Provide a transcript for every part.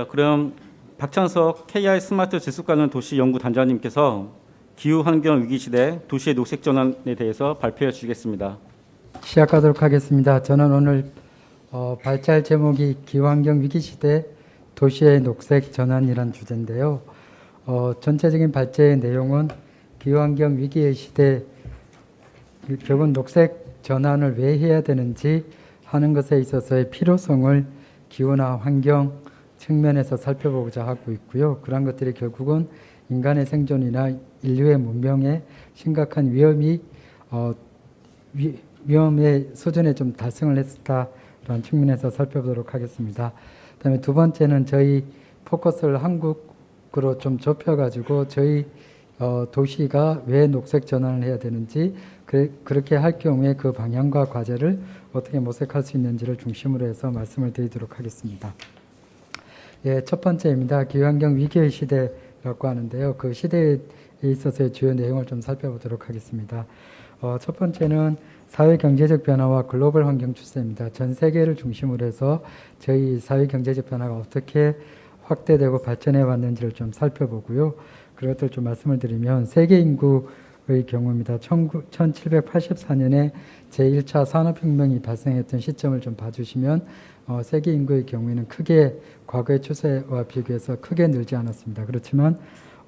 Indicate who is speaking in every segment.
Speaker 1: 자, 그럼 박찬석 KI 스마트 지속가능 도시 연구단장님께서 기후환경 위기시대 도시의 녹색 전환에 대해서 발표해 주시겠습니다.
Speaker 2: 시작하도록 하겠습니다. 저는 오늘 발제할 제목이 기후환경 위기시대 도시의 녹색 전환이란 주제인데요. 전체적인 발제의 내용은 기후환경 위기의 시대, 결국 녹색 전환을 왜 해야 되는지 하는 것에 있어서의 필요성을 기후나 환경 측면에서 살펴보고자 하고 있고요. 그러한 것들이 결국은 인간의 생존이나 인류의 문명에 심각한 위험의 수준에 좀 달성을 했다라는 측면에서 살펴보도록 하겠습니다. 그다음에 두 번째는 저희 포커스를 한국으로 좀 좁혀가지고 저희 도시가 왜 녹색 전환을 해야 되는지 그렇게 할 경우에 그 방향과 과제를 어떻게 모색할 수 있는지를 중심으로 해서 말씀을 드리도록 하겠습니다. 예, 첫 번째입니다. 기후환경 위기의 시대라고 하는데요. 그 시대에 있어서의 주요 내용을 좀 살펴보도록 하겠습니다. 첫 번째는 사회경제적 변화와 글로벌 환경 추세입니다. 전 세계를 중심으로 해서 저희 사회경제적 변화가 어떻게 확대되고 발전해 왔는지를 좀 살펴보고요. 그것들 좀 말씀을 드리면 세계 인구의 경우입니다. 1784년에 제1차 산업혁명이 발생했던 시점을 좀 봐주시면 세계 인구의 경우에는 크게 과거의 추세와 비교해서 크게 늘지 않았습니다. 그렇지만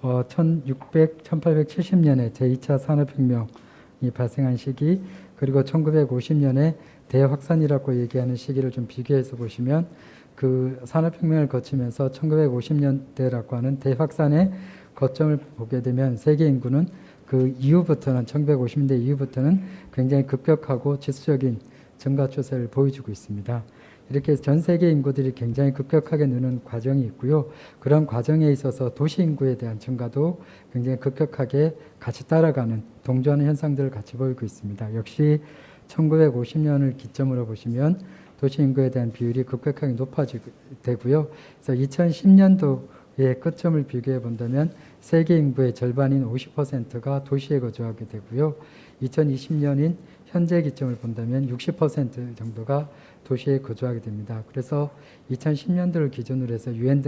Speaker 2: 1870년에 제2차 산업혁명이 발생한 시기, 그리고 1950년에 대확산이라고 얘기하는 시기를 좀 비교해서 보시면 그 산업혁명을 거치면서 1950년대라고 하는 대확산의 거점을 보게 되면 세계 인구는 그 이후부터는 1950년대 이후부터는 굉장히 급격하고 지수적인 증가 추세를 보여주고 있습니다. 이렇게 해서 전 세계 인구들이 굉장히 급격하게 느는 과정이 있고요. 그런 과정에 있어서 도시 인구에 대한 증가도 굉장히 급격하게 같이 따라가는 동조하는 현상들을 같이 보이고 있습니다. 역시 1950년을 기점으로 보시면 도시 인구에 대한 비율이 급격하게 높아지고 되고요. 그래서 2010년도의 끝점을 비교해 본다면 세계 인구의 절반인 50%가 도시에 거주하게 되고요. 2020년인 현재 기점을 본다면 60% 정도가 도시에 거주하게 됩니다. 그래서 2010년도를 기준으로 해서 유엔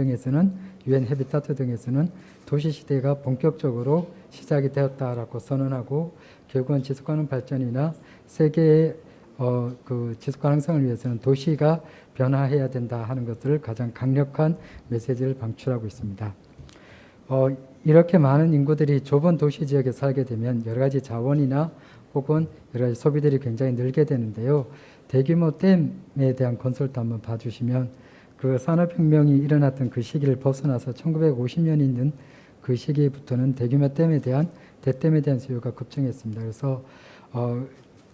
Speaker 2: 헤비타트 등에서는 도시 시대가 본격적으로 시작이 되었다라고 선언하고, 결국은 지속가능 발전이나 세계의 그 지속 가능성을 위해서는 도시가 변화해야 된다 하는 것들을 가장 강력한 메시지를 방출하고 있습니다. 이렇게 많은 인구들이 좁은 도시 지역에 살게 되면 여러 가지 자원이나 혹은 여러 가지 소비들이 굉장히 늘게 되는데요. 대규모 댐에 대한 건설도 한번 봐주시면 그 산업혁명이 일어났던 그 시기를 벗어나서 1950년이 있는 그 시기부터는 대규모 댐에 대한 대댐에 대한 수요가 급증했습니다. 그래서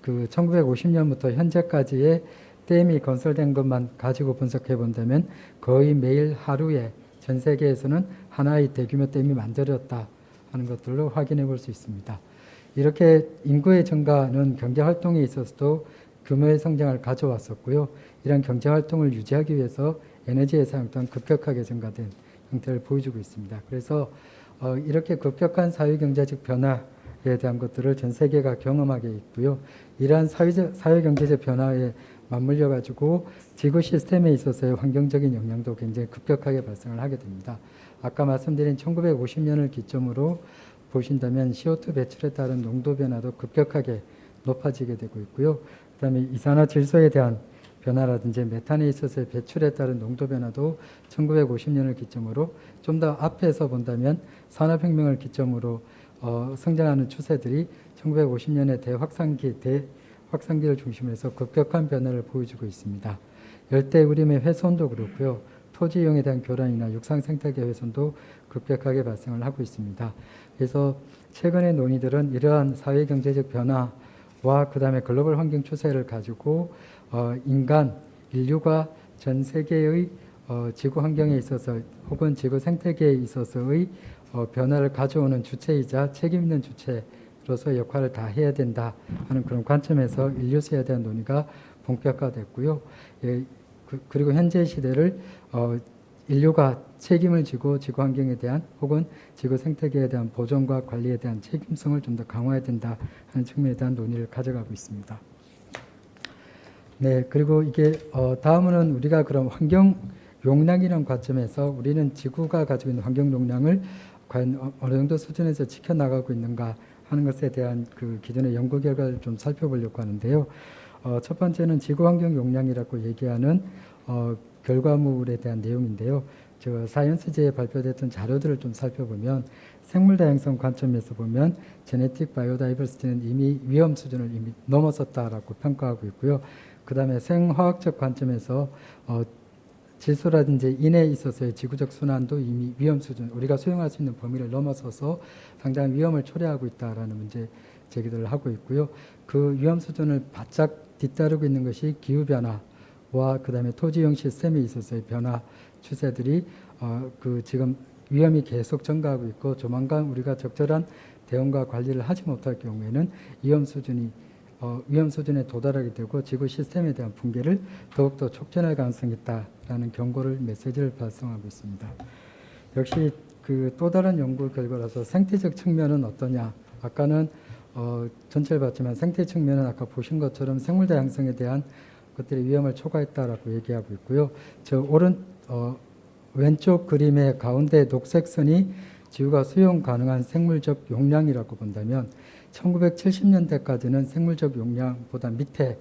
Speaker 2: 그 1950년부터 현재까지의 댐이 건설된 것만 가지고 분석해 본다면 거의 매일 하루에 전 세계에서는 하나의 대규모 댐이 만들어졌다 하는 것들로 확인해 볼 수 있습니다. 이렇게 인구의 증가는 경제활동에 있어서도 규모의 성장을 가져왔었고요. 이런 경제활동을 유지하기 위해서 에너지의 사용 또한 급격하게 증가된 형태를 보여주고 있습니다. 그래서 이렇게 급격한 사회경제적 변화에 대한 것들을 전 세계가 경험하게 있고요. 이러한 사회경제적 변화에 맞물려 가지고 지구 시스템에 있어서의 환경적인 영향도 굉장히 급격하게 발생을 하게 됩니다. 아까 말씀드린 1950년을 기점으로 보신다면 CO2 배출에 따른 농도 변화도 급격하게 높아지게 되고 있고요. 그 다음에 이산화질소에 대한 변화라든지 메탄에 있어서의 배출에 따른 농도 변화도 1950년을 기점으로 좀 더 앞에서 본다면 산업혁명을 기점으로 성장하는 추세들이 1950년의 대확산기를 중심으로 해서 급격한 변화를 보여주고 있습니다. 열대우림의 훼손도 그렇고요. 토지 이용에 대한 교란이나 육상 생태계 훼손도 급격하게 발생을 하고 있습니다. 그래서 최근의 논의들은 이러한 사회경제적 변화와 그 다음에 글로벌 환경 추세를 가지고 인류가 전 세계의 지구 환경에 있어서 혹은 지구 생태계에 있어서의 변화를 가져오는 주체이자 책임 있는 주체로서 역할을 다 해야 된다 하는 그런 관점에서 인류세에 대한 논의가 본격화됐고요. 그리고 현재 시대를 인류가 책임을 지고 지구 환경에 대한 혹은 지구 생태계에 대한 보존과 관리에 대한 책임성을 좀 더 강화해야 된다 하는 측면에 대한 논의를 가져가고 있습니다. 네, 그리고 이게 다음은 우리가 그럼 환경 용량이라는 관점에서 우리는 지구가 가지고 있는 환경 용량을 과연 어느 정도 수준에서 지켜나가고 있는가 하는 것에 대한 그 기존의 연구 결과를 좀 살펴보려고 하는데요. 첫 번째는 지구 환경 용량이라고 얘기하는 결과물에 대한 내용인데요. 저 사이언스지에 발표됐던 자료들을 좀 살펴보면 생물 다양성 관점에서 보면 제네틱 바이오다이버시티는 이미 위험 수준을 이미 넘어섰다라고 평가하고 있고요. 그 다음에 생화학적 관점에서 질소라든지 인에 있어서의 지구적 순환도 이미 위험 수준, 우리가 수용할 수 있는 범위를 넘어서서 상당한 위험을 초래하고 있다라는 문제 제기들을 하고 있고요. 그 위험 수준을 바짝 뒤따르고 있는 것이 기후변화와 그 다음에 토지형 시스템에 있어서의 변화 추세들이 지금 위험이 계속 증가하고 있고 조만간 우리가 적절한 대응과 관리를 하지 못할 경우에는 위험 수준에 도달하게 되고 지구 시스템에 대한 붕괴를 더욱더 촉진할 가능성이 있다라는 경고를 메시지를 발송하고 있습니다. 역시 그 또 다른 연구 결과라서 생태적 측면은 어떠냐? 아까는 전체를 봤지만 생태 측면은 아까 보신 것처럼 생물 다양성에 대한 것들이 위험을 초과했다라고 얘기하고 있고요. 저 왼쪽 그림의 가운데 녹색 선이 지구가 수용 가능한 생물적 용량이라고 본다면 1970년대까지는 생물적 용량보다 밑에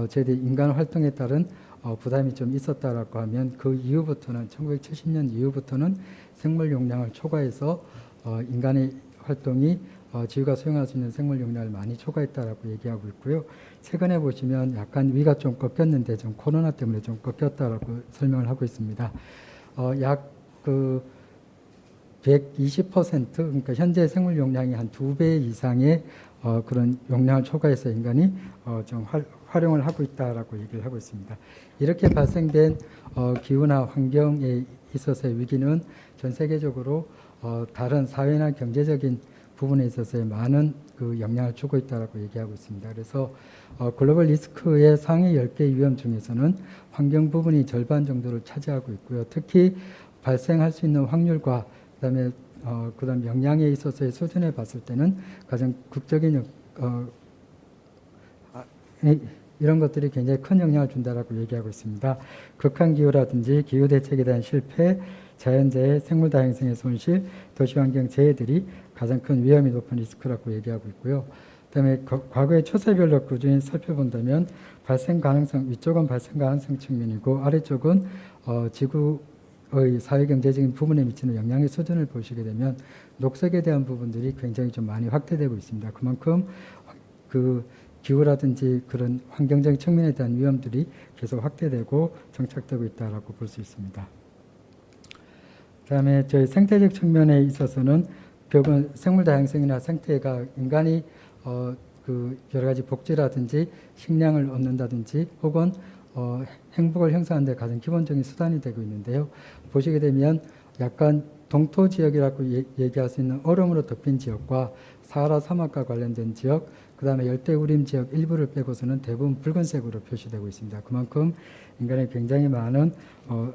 Speaker 2: 저희들이 인간 활동에 따른 부담이 좀 있었다라고 하면 그 이후부터는 1970년 이후부터는 생물 용량을 초과해서 인간의 활동이 지구가 수용할 수 있는 생물 용량을 많이 초과했다라고 얘기하고 있고요. 최근에 보시면 약간 위가 좀 꺾였는데 좀 코로나 때문에 좀 꺾였다라고 설명을 하고 있습니다. 약 120% 그러니까 현재 생물 용량이 한 2배 이상의 그런 용량을 초과해서 인간이 좀 활용을 하고 있다라고 얘기를 하고 있습니다. 이렇게 발생된 기후나 환경에 있어서의 위기는 전 세계적으로 다른 사회나 경제적인 부분에 있어서의 많은 그 영향을 주고 있다라고 얘기하고 있습니다. 그래서 글로벌 리스크의 상위 10개 위험 중에서는 환경 부분이 절반 정도를 차지하고 있고요. 특히 발생할 수 있는 확률과 그다음 영향에 있어서의 수준에 봤을 때는 가장 극적인 이런 것들이 굉장히 큰 영향을 준다라고 얘기하고 있습니다. 극한 기후라든지 기후 대책에 대한 실패, 자연재해, 생물 다양성의 손실, 도시환경 재해들이 가장 큰 위험이 높은 리스크라고 얘기하고 있고요. 그다음에 과거의 추세별로 꾸준히 살펴본다면 발생 가능성, 위쪽은 발생 가능성 측면이고 아래쪽은 지구의 사회경제적인 부분에 미치는 영향의 수준을 보시게 되면 녹색에 대한 부분들이 굉장히 좀 많이 확대되고 있습니다. 그만큼 그 기후라든지 그런 환경적인 측면에 대한 위험들이 계속 확대되고 정착되고 있다라고 볼 수 있습니다. 그다음에 저희 생태적 측면에 있어서는 결국은 생물 다양성이나 생태가 인간이 그 여러 가지 복지라든지 식량을 얻는다든지 혹은 행복을 형성하는 데 가장 기본적인 수단이 되고 있는데요. 보시게 되면 약간 동토 지역이라고 얘기할 수 있는 얼음으로 덮인 지역과 사하라 사막과 관련된 지역, 그 다음에 열대우림 지역 일부를 빼고서는 대부분 붉은색으로 표시되고 있습니다. 그만큼 인간이 굉장히 많은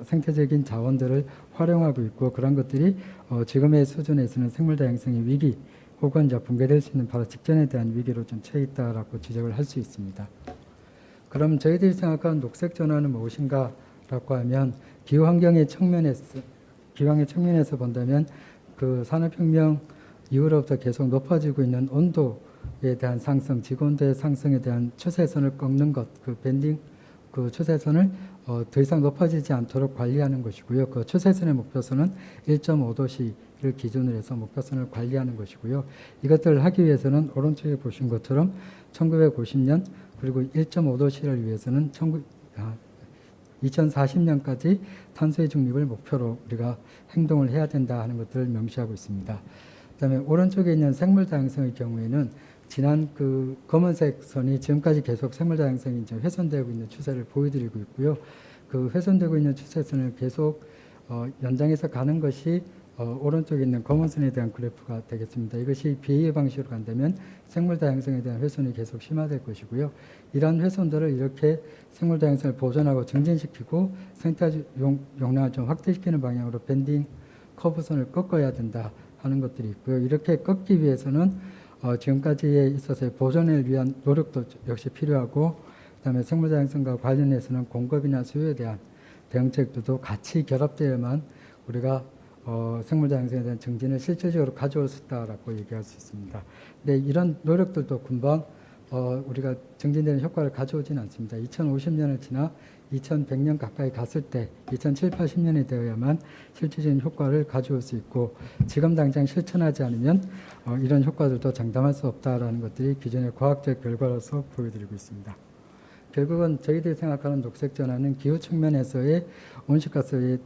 Speaker 2: 생태적인 자원들을 활용하고 있고 그런 것들이 지금의 수준에서는 생물 다양성의 위기 혹은 이제 붕괴될 수 있는 바로 직전에 대한 위기로 좀 처해 있다라고 지적을 할 수 있습니다. 그럼 저희들이 생각하는 녹색 전환은 무엇인가라고 하면 기후환경의 측면에서 본다면 그 산업혁명 이후로부터 계속 높아지고 있는 온도에 대한 상승, 지구온도의 상승에 대한 추세선을 꺾는 것, 그 밴딩, 그 추세선을 더 이상 높아지지 않도록 관리하는 것이고요. 그 추세선의 목표선은 1.5도씨를 기준으로 해서 목표선을 관리하는 것이고요. 이것들을 하기 위해서는 오른쪽에 보신 것처럼 1950년 그리고 1.5도씨를 위해서는 2040년까지 탄소의 중립을 목표로 우리가 행동을 해야 된다 하는 것들을 명시하고 있습니다. 그다음에 오른쪽에 있는 생물 다양성의 경우에는 지난 그 검은색 선이 지금까지 계속 생물 다양성이 이제 훼손되고 있는 추세를 보여드리고 있고요. 그 훼손되고 있는 추세선을 계속 연장해서 가는 것이 오른쪽에 있는 검은 선에 대한 그래프가 되겠습니다. 이것이 BA의 방식으로 간다면 생물 다양성에 대한 훼손이 계속 심화될 것이고요. 이러한 훼손들을 이렇게 생물 다양성을 보존하고 증진시키고 생태 용량을 좀 확대시키는 방향으로 밴딩 커브선을 꺾어야 된다 하는 것들이 있고요. 이렇게 꺾기 위해서는 지금까지에 있어서의 보존을 위한 노력도 역시 필요하고 그다음에 생물 다양성과 관련해서는 공급이나 수요에 대한 대응책들도 같이 결합되어야만 우리가 생물 다양성에 대한 증진을 실질적으로 가져올 수 있다라고 얘기할 수 있습니다. 근데 이런 노력들도 금방 우리가 증진되는 효과를 가져오지는 않습니다. 2050년을 지나 2100년 가까이 갔을 때 2070, 80년이 되어야만 실질적인 효과를 가져올 수 있고 지금 당장 실천하지 않으면 이런 효과들도 장담할 수 없다라는 것들이 기존의 과학적 결과로서 보여드리고 있습니다. 결국은 저희들이 생각하는 녹색 전환은 기후 측면에서의 온실가스를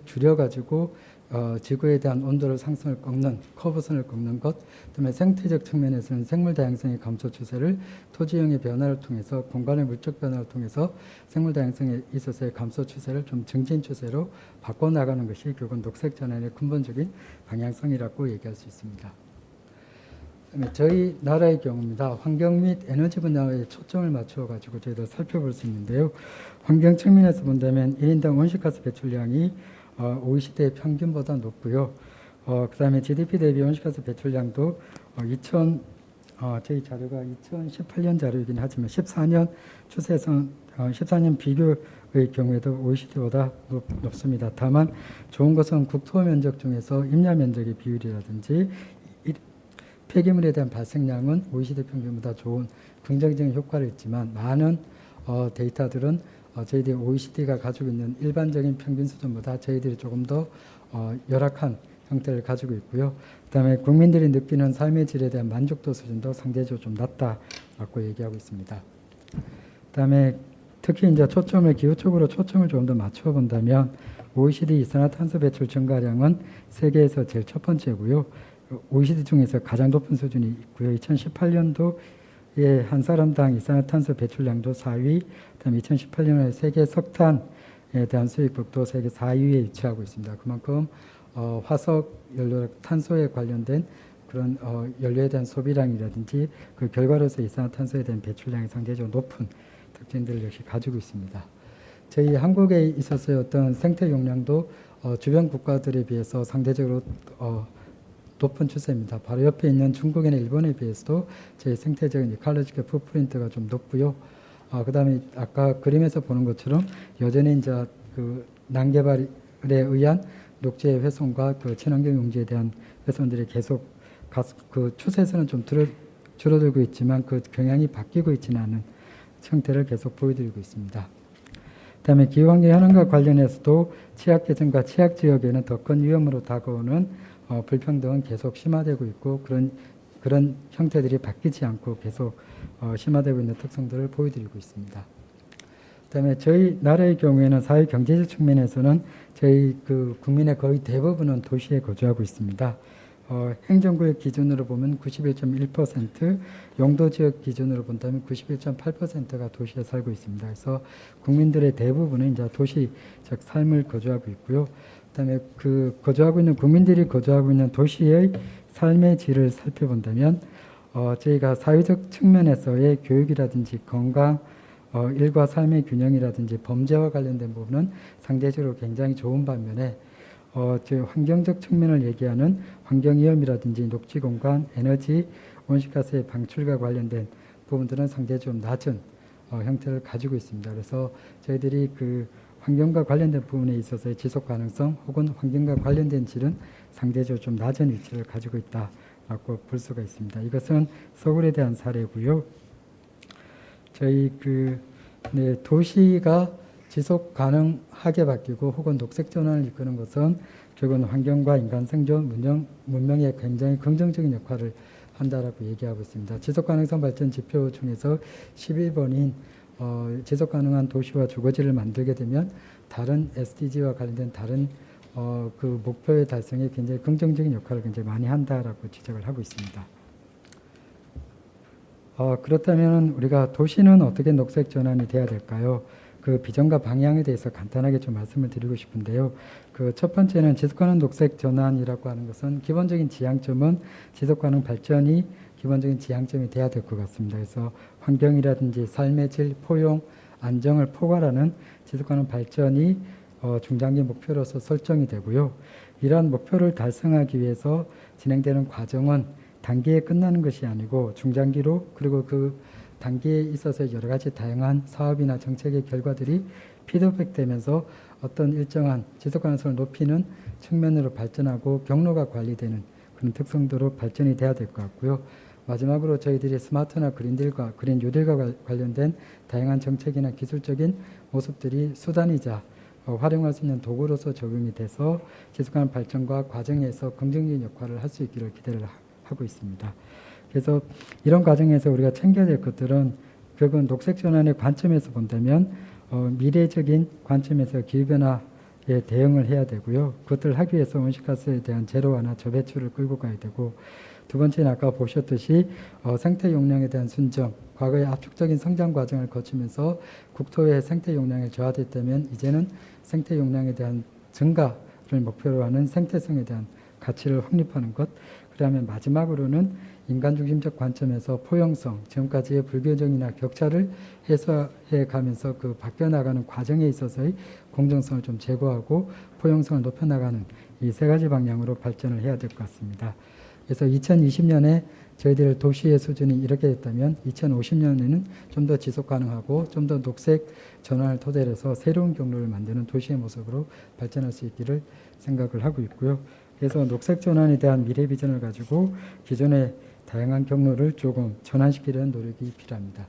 Speaker 2: 줄여가지고 지구에 대한 온도를 상승을 꺾는 커브선을 꺾는 것, 그다음에 생태적 측면에서는 생물 다양성의 감소 추세를 토지형의 변화를 통해서 공간의 물적 변화를 통해서 생물 다양성에 있어서의 감소 추세를 좀 증진 추세로 바꿔 나가는 것이 결국 녹색 전환의 근본적인 방향성이라고 얘기할 수 있습니다. 그다음에 저희 나라의 경우입니다. 환경 및 에너지 분야에 초점을 맞추어 가지고 저희들 살펴볼 수 있는데요. 환경 측면에서 본다면 1인당 온실가스 배출량이 OECD의 평균보다 높고요. 그다음에 GDP 대비 온실가스 배출량도 저희 자료가 2018년 자료이긴 하지만 14년 추세선 14년 비교의 경우에도 OECD보다 높습니다. 다만 좋은 것은 국토 면적 중에서 임야 면적의 비율이라든지 폐기물에 대한 발생량은 OECD 평균보다 좋은 긍정적인 효과를 있지만 많은 데이터들은 저희들이 OECD가 가지고 있는 일반적인 평균 수준보다 저희들이 조금 더 열악한 형태를 가지고 있고요. 그다음에 국민들이 느끼는 삶의 질에 대한 만족도 수준도 상대적으로 좀 낮다라고 얘기하고 있습니다. 그다음에 특히 이제 초점을 기후 쪽으로 초점을 조금 더 맞춰 본다면 OECD 이산화탄소 배출 증가량은 세계에서 제일 첫 번째고요. OECD 중에서 가장 높은 수준이 있고요. 2018년도에 한 사람당 이산화탄소 배출량도 4위, 그다음에 2018년에 세계 석탄에 대한 수입국도 세계 4위에 위치하고 있습니다. 그만큼 화석 연료, 탄소에 관련된 그런 연료에 대한 소비량이라든지 그 결과로서 이산화탄소에 대한 배출량이 상대적으로 높은 특징들을 역시 가지고 있습니다. 저희 한국에 있어서의 어떤 생태 용량도 주변 국가들에 비해서 상대적으로 높은 추세입니다. 바로 옆에 있는 중국이나 일본에 비해서도 저희 생태적인 이컬로지컬 풋프린트가 좀 높고요. 그다음에 아까 그림에서 보는 것처럼 여전히 이제 그 난개발에 의한 녹지의 훼손과 그 친환경 용지에 대한 훼손들이 계속 그 추세에서는 좀 줄어들고 있지만 그 경향이 바뀌고 있지는 않은 형태를 계속 보여드리고 있습니다. 그다음에 기후환경 현황과 관련해서도 취약계층과 취약지역에는 더 큰 위험으로 다가오는 불평등은 계속 심화되고 있고 그런 형태들이 바뀌지 않고 계속 심화되고 있는 특성들을 보여드리고 있습니다. 그다음에 저희 나라의 경우에는 사회 경제적 측면에서는 저희 그 국민의 거의 대부분은 도시에 거주하고 있습니다. 행정구역 기준으로 보면 91.1%, 용도지역 기준으로 본다면 91.8%가 도시에 살고 있습니다. 그래서 국민들의 대부분은 이제 도시적 삶을 거주하고 있고요. 그다음에 그 거주하고 있는 국민들이 거주하고 있는 도시의 삶의 질을 살펴본다면 저희가 사회적 측면에서의 교육이라든지 건강, 일과 삶의 균형이라든지 범죄와 관련된 부분은 상대적으로 굉장히 좋은 반면에 환경적 측면을 얘기하는 환경위험이라든지 녹지공간, 에너지, 온실가스의 방출과 관련된 부분들은 상대적으로 낮은 형태를 가지고 있습니다. 그래서 저희들이 그 환경과 관련된 부분에 있어서의 지속 가능성 혹은 환경과 관련된 질은 상대적으로 좀 낮은 위치를 가지고 있다라고 볼 수가 있습니다. 이것은 서울에 대한 사례고요. 저희 도시가 지속 가능하게 바뀌고 혹은 녹색 전환을 이끄는 것은 결국은 환경과 인간 생존, 문명에 굉장히 긍정적인 역할을 한다라고 얘기하고 있습니다. 지속 가능성 발전 지표 중에서 11번인 지속 가능한 도시와 주거지를 만들게 되면 다른 SDG와 관련된 다른 그 목표의 달성에 굉장히 긍정적인 역할을 굉장히 많이 한다라고 지적을 하고 있습니다. 그렇다면 우리가 도시는 어떻게 녹색 전환이 돼야 될까요? 그 비전과 방향에 대해서 간단하게 좀 말씀을 드리고 싶은데요. 그 첫 번째는 지속가능 녹색 전환이라고 하는 것은 기본적인 지향점은 지속가능 발전이 기본적인 지향점이 돼야 될 것 같습니다. 그래서 환경이라든지 삶의 질, 포용, 안정을 포괄하는 지속가능 발전이 중장기 목표로서 설정이 되고요. 이러한 목표를 달성하기 위해서 진행되는 과정은 단기에 끝나는 것이 아니고 중장기로 그리고 그 단기에 있어서 여러 가지 다양한 사업이나 정책의 결과들이 피드백되면서 어떤 일정한 지속 가능성을 높이는 측면으로 발전하고 경로가 관리되는 그런 특성도로 발전이 돼야 될 것 같고요. 마지막으로 저희들이 스마트나 그린딜과 그린 뉴딜과 관련된 다양한 정책이나 기술적인 모습들이 수단이자 활용할 수 있는 도구로서 적용이 돼서 지속가능 발전과 과정에서 긍정적인 역할을 할 수 있기를 기대를 하고 있습니다. 그래서 이런 과정에서 우리가 챙겨야 될 것들은 결국은 녹색 전환의 관점에서 본다면 미래적인 관점에서 기후변화에 대응을 해야 되고요. 그것들을 하기 위해서 온실가스에 대한 제로화나 저배출을 끌고 가야 되고, 두 번째는 아까 보셨듯이 생태 용량에 대한 순정, 과거의 압축적인 성장 과정을 거치면서 국토의 생태 용량이 저하됐다면 이제는 생태 용량에 대한 증가를 목표로 하는 생태성에 대한 가치를 확립하는 것. 그다음에 마지막으로는 인간 중심적 관점에서 포용성, 지금까지의 불균형이나 격차를 해소해 가면서 그 바뀌어 나가는 과정에 있어서의 공정성을 좀 제고하고 포용성을 높여 나가는 이 세 가지 방향으로 발전을 해야 될 것 같습니다. 그래서 2020년에 저희들 도시의 수준이 이렇게 됐다면 2050년에는 좀 더 지속 가능하고 좀 더 녹색 전환을 토대로 해서 새로운 경로를 만드는 도시의 모습으로 발전할 수 있기를 생각을 하고 있고요. 그래서 녹색 전환에 대한 미래 비전을 가지고 기존의 다양한 경로를 조금 전환시키려는 노력이 필요합니다.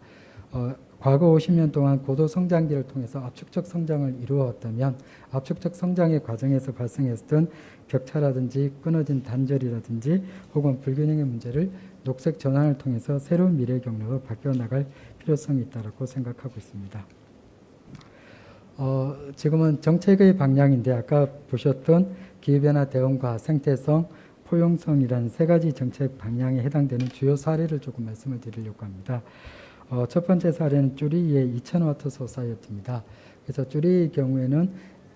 Speaker 2: 과거 50년 동안 고도 성장기를 통해서 압축적 성장을 이루어왔다면 압축적 성장의 과정에서 발생했던 격차라든지 끊어진 단절이라든지 혹은 불균형의 문제를 녹색 전환을 통해서 새로운 미래 경로로 바뀌어 나갈 필요성이 있다고 생각하고 있습니다. 지금은 정책의 방향인데 아까 보셨던 기후변화 대응과 생태성, 포용성이라는 세 가지 정책 방향에 해당되는 주요 사례를 조금 말씀을 드리려고 합니다. 첫 번째 사례는 쭈리의 2000와트 소사이어티입니다. 그래서 쭈리의 경우에는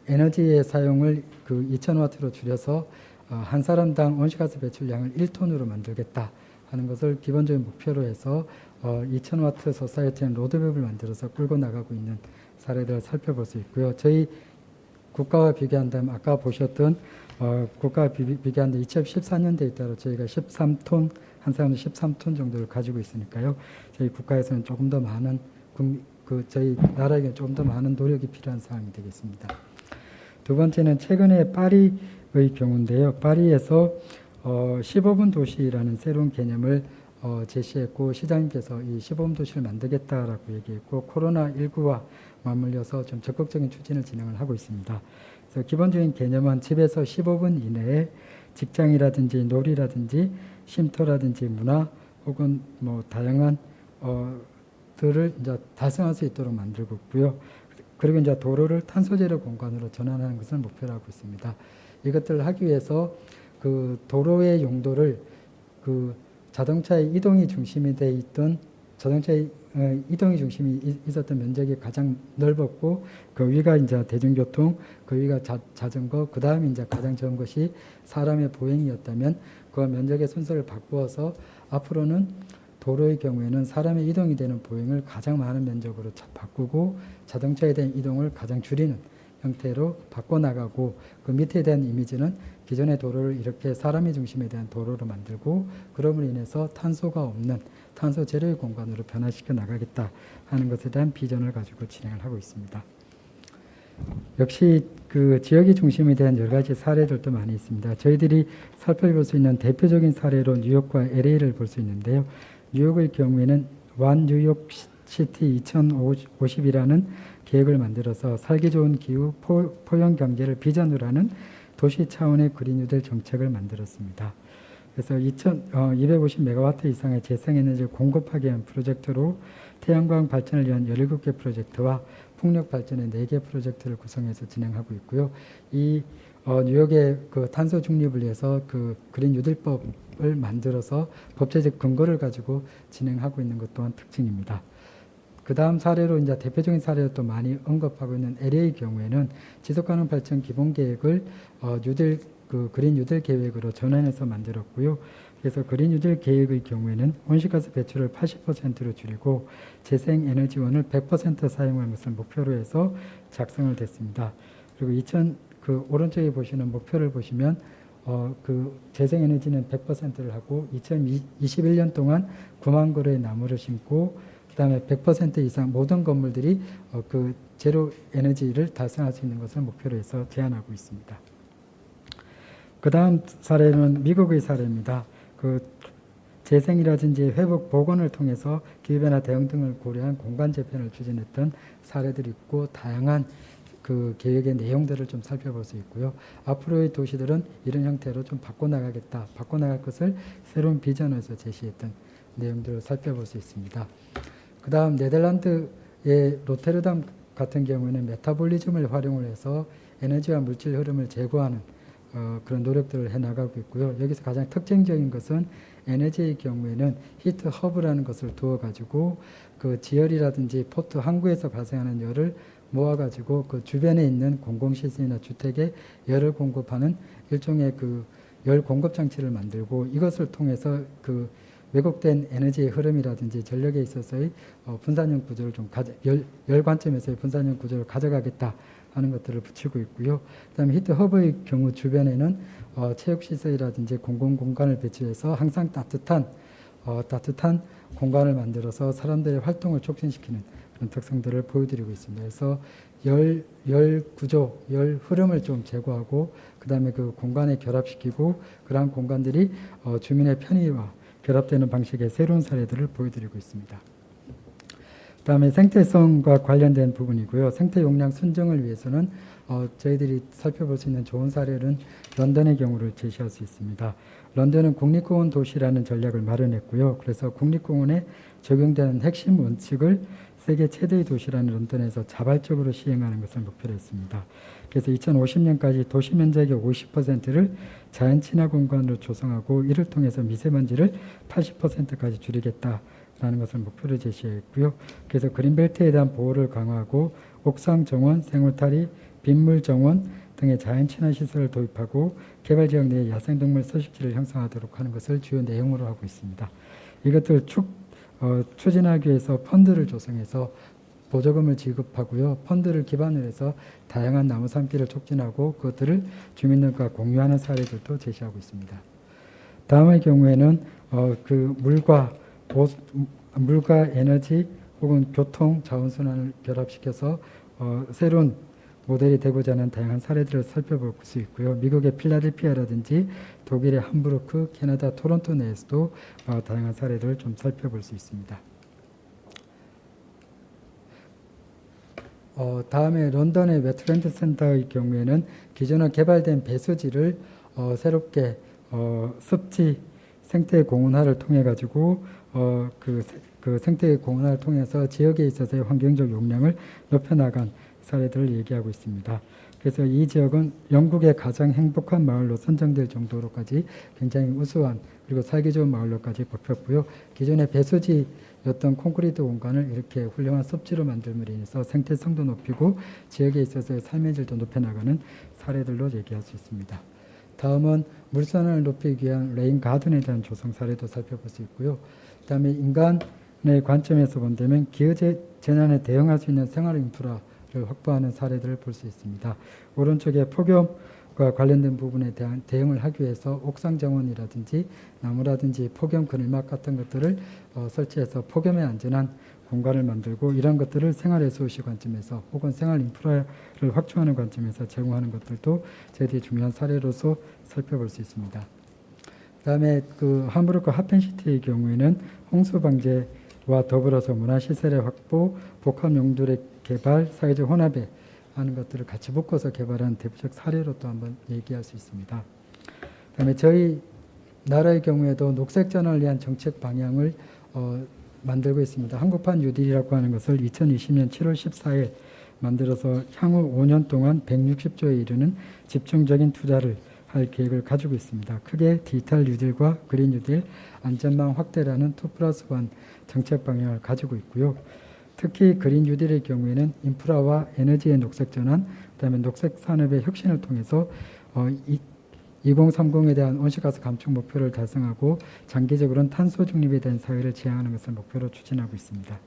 Speaker 2: 에너지의 사용을 그 2000와트로 줄여서 한 사람당 온실가스 배출량을 1톤으로 만들겠다 하는 것을 기본적인 목표로 해서 2000와트 소사이어티는 로드맵을 만들어서 끌고 나가고 있는 사례들을 살펴볼 수 있고요. 저희 국가와 비교한다면 아까 보셨던 국가와 비교한다면 2014년 데이터로 저희가 13톤, 한 사람은 13톤 정도를 가지고 있으니까요. 저희 국가에서는 조금 더 많은, 저희 나라에게 조금 더 많은 노력이 필요한 사항이 되겠습니다. 두 번째는 최근에 파리의 경우인데요. 파리에서 15분 도시라는 새로운 개념을 제시했고 시장님께서 이 15분 도시를 만들겠다라고 얘기했고 코로나19와 맞물려서 좀 적극적인 추진을 진행을 하고 있습니다. 그래서 기본적인 개념은 집에서 15분 이내에 직장이라든지 놀이라든지 쉼터라든지 문화 혹은 뭐 다양한 들을 이제 달성할 수 있도록 만들고 있고요. 그리고 이제 도로를 탄소제로 공간으로 전환하는 것을 목표로 하고 있습니다. 이것들을 하기 위해서 그 도로의 용도를 그 자동차의 이동이 중심이 돼 있던 자동차의 이동이 중심이 있었던 면적이 가장 넓었고 그 위가 이제 대중교통, 그 위가 자전거, 그 다음에 이제 가장 적은 것이 사람의 보행이었다면 그 면적의 순서를 바꾸어서 앞으로는 도로의 경우에는 사람의 이동이 되는 보행을 가장 많은 면적으로 바꾸고 자동차에 대한 이동을 가장 줄이는 형태로 바꿔나가고 그 밑에 대한 이미지는 기존의 도로를 이렇게 사람의 중심에 대한 도로로 만들고 그럼으로 인해서 탄소가 없는 탄소 제로의 공간으로 변화시켜 나가겠다 하는 것에 대한 비전을 가지고 진행을 하고 있습니다. 역시 그 지역의 중심에 대한 여러 가지 사례들도 많이 있습니다. 저희들이 살펴볼 수 있는 대표적인 사례로 뉴욕과 LA를 볼 수 있는데요. 뉴욕의 경우에는 One New York City 2050이라는 계획을 만들어서 살기 좋은 기후 포용 경제를 비전으로 하는 도시 차원의 그린 뉴딜 정책을 만들었습니다. 그래서 250메가와트 이상의 재생에너지를 공급하기 위한 프로젝트로 태양광 발전을 위한 17개 프로젝트와 풍력 발전의 4개 프로젝트를 구성해서 진행하고 있고요. 이 뉴욕의 그 탄소 중립을 위해서 그 그린 뉴딜법을 만들어서 법제적 근거를 가지고 진행하고 있는 것 또한 특징입니다. 그 다음 사례로 이제 대표적인 사례로 또 많이 언급하고 있는 LA 경우에는 지속가능 발전 기본 계획을 그린 뉴딜 계획으로 전환해서 만들었고요. 그래서 그린 뉴딜 계획의 경우에는 온실가스 배출을 80%로 줄이고 재생에너지원을 100% 사용하는 것을 목표로 해서 작성을 됐습니다. 그리고 그 오른쪽에 보시는 목표를 보시면 그 재생에너지는 100%를 하고 2021년 동안 9만 그루의 나무를 심고 그다음에 100% 이상 모든 건물들이 그 제로 에너지를 달성할 수 있는 것을 목표로 해서 제안하고 있습니다. 그 다음 사례는 미국의 사례입니다. 그 재생이라든지 회복 복원을 통해서 기후변화 대응 등을 고려한 공간 재편을 추진했던 사례들이 있고 다양한 그 계획의 내용들을 좀 살펴볼 수 있고요. 앞으로의 도시들은 이런 형태로 좀 바꿔나가겠다. 바꿔나갈 것을 새로운 비전에서 제시했던 내용들을 살펴볼 수 있습니다. 그 다음 네덜란드의 로테르담 같은 경우에는 메타볼리즘을 활용을 해서 에너지와 물질 흐름을 제고하는 그런 노력들을 해나가고 있고요. 여기서 가장 특징적인 것은 에너지의 경우에는 히트 허브라는 것을 두어가지고 그 지열이라든지 포트 항구에서 발생하는 열을 모아가지고 그 주변에 있는 공공시설이나 주택에 열을 공급하는 일종의 그 열 공급 장치를 만들고 이것을 통해서 그 왜곡된 에너지의 흐름이라든지 전력에 있어서의 분산형 구조를 좀 열 관점에서의 분산형 구조를 가져가겠다 하는 것들을 붙이고 있고요. 그다음에 히트 허브의 경우 주변에는 체육시설이라든지 공공공간을 배치해서 항상 따뜻한 공간을 만들어서 사람들의 활동을 촉진시키는 그런 특성들을 보여드리고 있습니다. 그래서 열 구조, 열 흐름을 좀 제고하고 그 다음에 그 공간에 결합시키고 그러한 공간들이 주민의 편의와 결합되는 방식의 새로운 사례들을 보여드리고 있습니다. 그다음에 생태성과 관련된 부분이고요. 생태 용량 순정을 위해서는 저희들이 살펴볼 수 있는 좋은 사례는 런던의 경우를 제시할 수 있습니다. 런던은 국립공원 도시라는 전략을 마련했고요. 그래서 국립공원에 적용되는 핵심 원칙을 세계 최대의 도시라는 런던에서 자발적으로 시행하는 것을 목표로 했습니다. 그래서 2050년까지 도시 면적의 50%를 자연 친화 공간으로 조성하고 이를 통해서 미세먼지를 80%까지 줄이겠다라는 것을 목표로 제시했고요. 그래서 그린벨트에 대한 보호를 강화하고 옥상 정원, 생울타리, 빗물 정원 등의 자연 친화 시설을 도입하고 개발 지역 내에 야생동물 서식지를 형성하도록 하는 것을 주요 내용으로 하고 있습니다. 이것들 추진하기 위해서 펀드를 조성해서 보조금을 지급하고요. 펀드를 기반으로 해서 다양한 나무 삶기를 촉진하고 그것들을 주민들과 공유하는 사례들도 제시하고 있습니다. 다음의 경우에는 그 물과 에너지 혹은 교통, 자원순환을 결합시켜서 새로운 모델이 되고자 하는 다양한 사례들을 살펴볼 수 있고요. 미국의 필라델피아라든지 독일의 함부르크, 캐나다 토론토 내에서도 다양한 사례들을 좀 살펴볼 수 있습니다. 다음에 런던의 웨트랜드 센터의 경우에는 기존에 개발된 배수지를 새롭게 습지 생태 공원화를 통해 가지고 그 생태 공원화를 통해서 지역에 있어서의 환경적 용량을 높여나간 사례들을 얘기하고 있습니다. 그래서 이 지역은 영국의 가장 행복한 마을로 선정될 정도로까지 굉장히 우수한 그리고 살기 좋은 마을로까지 뽑혔고요. 기존의 배수지였던 콘크리트 공간을 이렇게 훌륭한 습지로 만들므로 인해서 생태성도 높이고 지역에 있어서의 삶의 질도 높여나가는 사례들로 얘기할 수 있습니다. 다음은 물선을 높이기 위한 레인 가든에 대한 조성 사례도 살펴볼 수 있고요. 그다음에 인간의 관점에서 본다면 기후 재난에 대응할 수 있는 생활 인프라를 확보하는 사례들을 볼 수 있습니다. 오른쪽에 폭염과 관련된 부분에 대한 대응을 하기 위해서 옥상 정원이라든지 나무라든지 폭염 그늘막 같은 것들을 설치해서 폭염에 안전한 공간을 만들고 이런 것들을 생활레소시 관점에서 혹은 생활 인프라를 확충하는 관점에서 제공하는 것들도 저희들이 중요한 사례로서 살펴볼 수 있습니다. 그다음에 그 함부르크 하펜시티의 경우에는 홍수 방제와 더불어서 문화시설의 확보, 복합 용도의 개발, 사회적 혼합에 하는 것들을 같이 묶어서 개발한 대표적 사례로 또 한번 얘기할 수 있습니다. 그다음에 저희 나라의 경우에도 녹색 전환을 위한 정책 방향을 만들고 있습니다. 한국판 뉴딜이라고 하는 것을 2020년 7월 14일 만들어서 향후 5년 동안 160조에 이르는 집중적인 투자를 할 계획을 가지고 있습니다. 크게 디지털 뉴딜과 그린 뉴딜, 안전망 확대라는 2+1 정책 방향을 가지고 있고요. 특히 그린 뉴딜의 경우에는 인프라와 에너지의 녹색 전환, 그다음에 녹색 산업의 혁신을 통해서 2030에 대한 온실가스 감축 목표를 달성하고 장기적으로는 탄소 중립에 대한 사회를 지향하는 것을 목표로 추진하고 있습니다.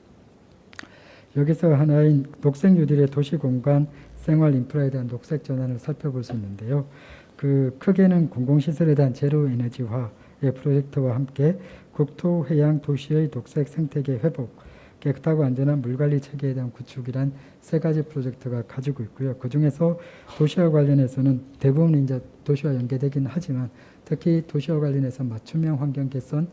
Speaker 2: 여기서 하나인 녹색 뉴딜의 도시 공간 생활 인프라에 대한 녹색 전환을 살펴볼 수 있는데요. 그 크게는 공공시설에 대한 제로 에너지화의 프로젝트와 함께 국토, 해양, 도시의 녹색 생태계 회복, 깨끗하고 안전한 물관리 체계에 대한 구축이란 세 가지 프로젝트가 가지고 있고요. 그중에서 도시와 관련해서는 대부분 이제 도시와 연계되긴 하지만 특히 도시와 관련해서 맞춤형 환경 개선,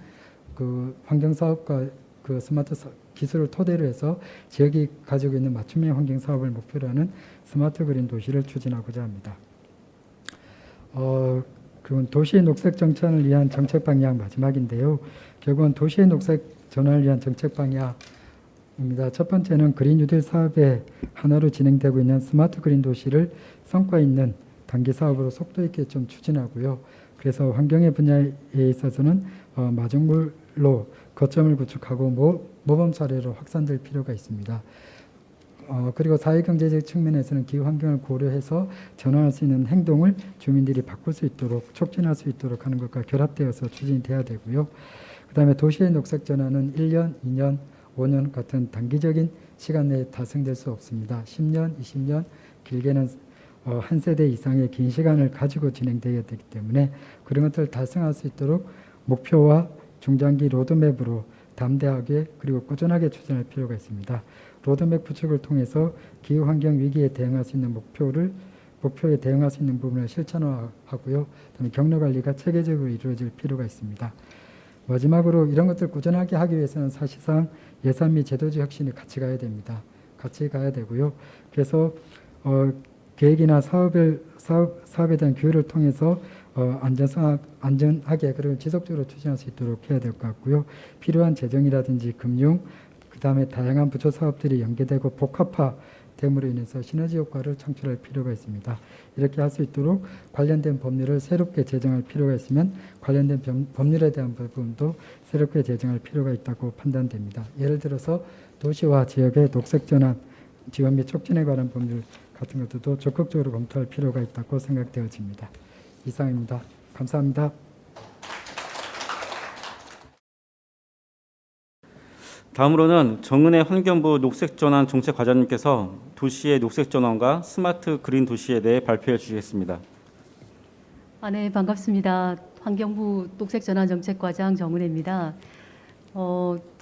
Speaker 2: 그 환경 사업과 그 스마트 기술을 토대로 해서 지역이 가지고 있는 맞춤형 환경 사업을 목표로 하는 스마트 그린 도시를 추진하고자 합니다. 그건 도시의 녹색 정착을 위한 정책 방향 마지막인데요. 결국은 도시의 녹색 전환을 위한 정책 방향입니다. 첫 번째는 그린 뉴딜 사업의 하나로 진행되고 있는 스마트 그린 도시를 성과 있는 단기 사업으로 속도 있게 좀 추진하고요. 그래서 환경의 분야에 있어서는 마중물로 거점을 구축하고 모범 사례로 확산될 필요가 있습니다. 그리고 사회경제적 측면에서는 기후 환경을 고려해서 전환할 수 있는 행동을 주민들이 바꿀 수 있도록 촉진할 수 있도록 하는 것과 결합되어서 추진이 돼야 되고요. 그 다음에 도시의 녹색 전환은 1년, 2년, 5년 같은 단기적인 시간 내에 달성될 수 없습니다. 10년, 20년, 길게는 한 세대 이상의 긴 시간을 가지고 진행되어야 되기 때문에 그런 것들을 달성할 수 있도록 목표와 중장기 로드맵으로 담대하게 그리고 꾸준하게 추진할 필요가 있습니다. 로드맵 구축을 통해서 기후환경 위기에 대응할 수 있는 목표에 대응할 수 있는 부분을 실천화하고요. 그다음에 경로관리가 체계적으로 이루어질 필요가 있습니다. 마지막으로 이런 것들 꾸준하게 하기 위해서는 사실상 예산 및 제도적 혁신이 같이 가야 됩니다. 같이 가야 되고요. 그래서 계획이나 사업에 대한 규율을 통해서 안전하게 그리고 지속적으로 추진할 수 있도록 해야 될 것 같고요. 필요한 재정이라든지 금융, 그 다음에 다양한 부처 사업들이 연계되고 복합화됨으로 인해서 시너지 효과를 창출할 필요가 있습니다. 이렇게 할 수 있도록 관련된 법률을 새롭게 제정할 필요가 있으면 관련된 법률에 대한 부분도 새롭게 제정할 필요가 있다고 판단됩니다. 예를 들어서 도시와 지역의 녹색 전환 지원 및 촉진에 관한 법률 같은 것들도 적극적으로 검토할 필요가 있다고 생각되어집니다. 이상입니다. 감사합니다.
Speaker 1: 다음으로는 정은혜 환경부 녹색전환 정책과장님께서 도시의 녹색전환과 스마트 그린 도시에 대해 발표해 주시겠습니다.
Speaker 3: 네, 반갑습니다. 환경부 녹색전환정책과장 정은혜입니다.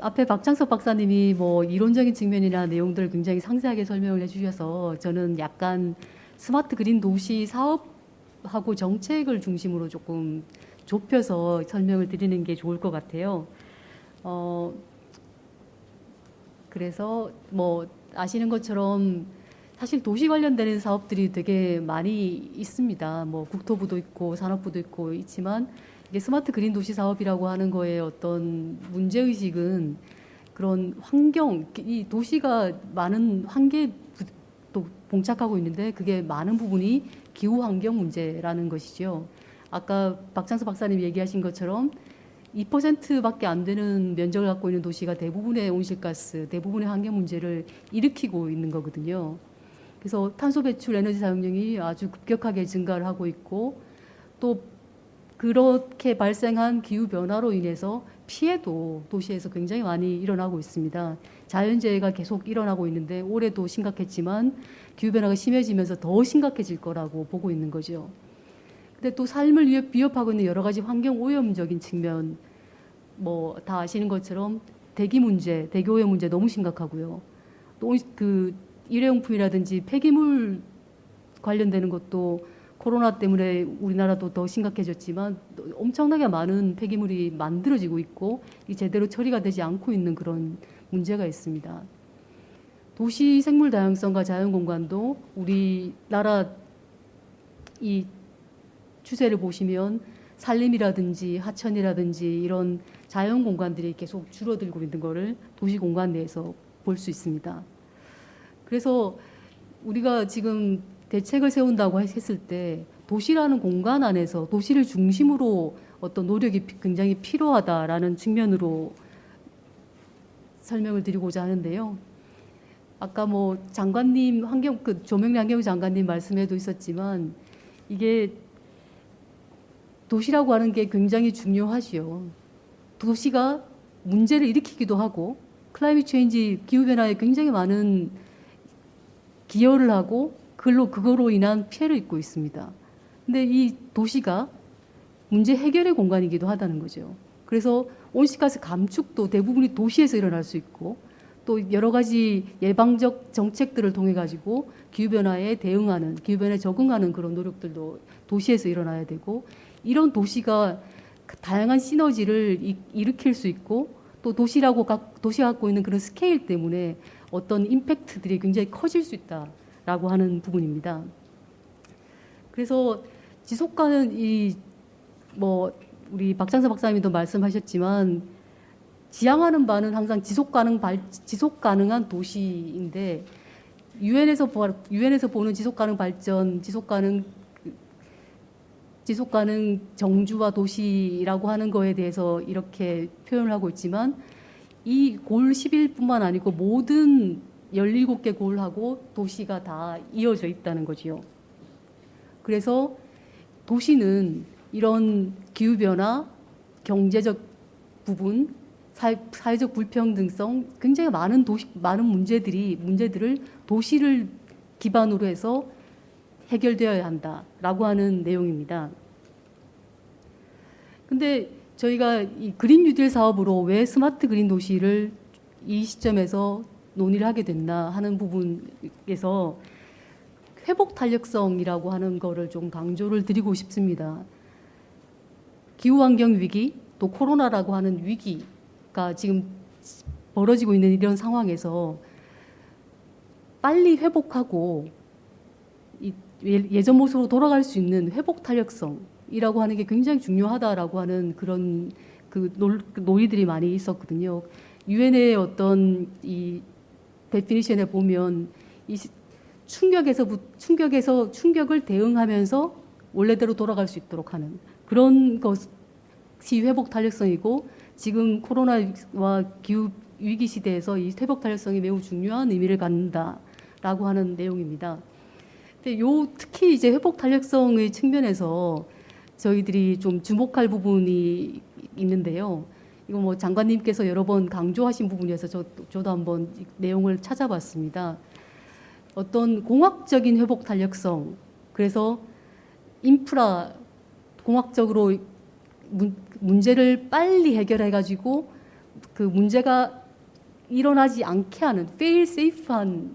Speaker 3: 앞에 박창석 박사님이 이론적인 측면이나 내용들을 굉장히 상세하게 설명을 해주셔서 저는 약간 스마트 그린 도시 사업하고 정책을 중심으로 조금 좁혀서 설명을 드리는 게 좋을 것 같아요. 그래서 아시는 것처럼 사실 도시 관련되는 사업들이 되게 많이 있습니다. 국토부도 있고 산업부도 있고 있지만 이게 스마트 그린 도시 사업이라고 하는 거에 어떤 문제 의식은 그런 환경, 이 도시가 많은 한계에 또 봉착하고 있는데 그게 많은 부분이 기후 환경 문제라는 것이죠. 아까 박창수 박사님 얘기하신 것처럼 2%밖에 안 되는 면적을 갖고 있는 도시가 대부분의 온실가스, 대부분의 환경 문제를 일으키고 있는 거거든요. 그래서 탄소 배출, 에너지 사용량이 아주 급격하게 증가를 하고 있고 또 그렇게 발생한 기후 변화로 인해서 피해도 도시에서 굉장히 많이 일어나고 있습니다. 자연재해가 계속 일어나고 있는데 올해도 심각했지만 기후 변화가 심해지면서 더 심각해질 거라고 보고 있는 거죠. 근데 또 삶을 위협하고 있는 여러 가지 환경 오염적인 측면, 다 아시는 것처럼 대기 문제, 대기 오염 문제 너무 심각하고요. 또 그 일회용품이라든지 폐기물 관련되는 것도 코로나 때문에 우리나라도 더 심각해졌지만 엄청나게 많은 폐기물이 만들어지고 있고 제대로 처리가 되지 않고 있는 그런 문제가 있습니다. 도시 생물 다양성과 자연 공간도 우리나라 이 추세를 보시면 산림이라든지 하천이라든지 이런 자연 공간들이 계속 줄어들고 있는 것을 도시 공간 내에서 볼 수 있습니다. 그래서 우리가 지금 대책을 세운다고 했을 때 도시라는 공간 안에서 도시를 중심으로 어떤 노력이 굉장히 필요하다라는 측면으로 설명을 드리고자 하는데요. 아까 장관님 조명래 환경부 장관님 말씀에도 있었지만 이게 도시라고 하는 게 굉장히 중요하지요. 도시가 문제를 일으키기도 하고 클라이밋 체인지 기후변화에 굉장히 많은 기여를 하고 그거로 인한 피해를 입고 있습니다. 근데 이 도시가 문제 해결의 공간이기도 하다는 거죠. 그래서 온실가스 감축도 대부분이 도시에서 일어날 수 있고 또 여러 가지 예방적 정책들을 통해 가지고 기후변화에 대응하는, 기후변화에 적응하는 그런 노력들도 도시에서 일어나야 되고, 이런 도시가 다양한 시너지를 일으킬 수 있고, 또 도시가 갖고 있는 그런 스케일 때문에 어떤 임팩트들이 굉장히 커질 수 있다라고 하는 부분입니다. 그래서 지속가능 우리 박찬서 박사님도 말씀하셨지만 지향하는 바는 항상 지속 가능한 도시인데, 유엔에서 보는 지속 가능 발전, 지속 가능 정주와 도시라고 하는 거에 대해서 이렇게 표현을 하고 있지만, 이 골 11뿐만 아니고 모든 17개 골하고 도시가 다 이어져 있다는 거지요. 그래서 도시는 이런 기후변화, 경제적 부분, 사회적 불평등성, 굉장히 많은 문제들을 도시를 기반으로 해서 해결되어야 한다라고 하는 내용입니다. 근데 저희가 이 그린 뉴딜 사업으로 왜 스마트 그린 도시를 이 시점에서 논의를 하게 됐나 하는 부분에서 회복 탄력성이라고 하는 거를 좀 강조를 드리고 싶습니다. 기후환경 위기, 또 코로나라고 하는 위기가 지금 벌어지고 있는 이런 상황에서 빨리 회복하고 예전 모습으로 돌아갈 수 있는 회복 탄력성이라고 하는 게 굉장히 중요하다라고 하는 그런 논의들이 많이 있었거든요. 유엔의 어떤 이 데피니션에 보면 이 충격을 대응하면서 원래대로 돌아갈 수 있도록 하는 그런 것이 회복 탄력성이고, 지금 코로나와 기후 위기 시대에서 이 회복 탄력성이 매우 중요한 의미를 갖는다라고 하는 내용입니다. 근데 특히 이제 회복 탄력성의 측면에서 저희들이 좀 주목할 부분이 있는데요. 이거 뭐 장관님께서 여러 번 강조하신 부분이어서 저도 한번 내용을 찾아봤습니다. 어떤 공학적인 회복 탄력성, 그래서 인프라 공학적으로 문제를 빨리 해결해가지고 그 문제가 일어나지 않게 하는 fail safe한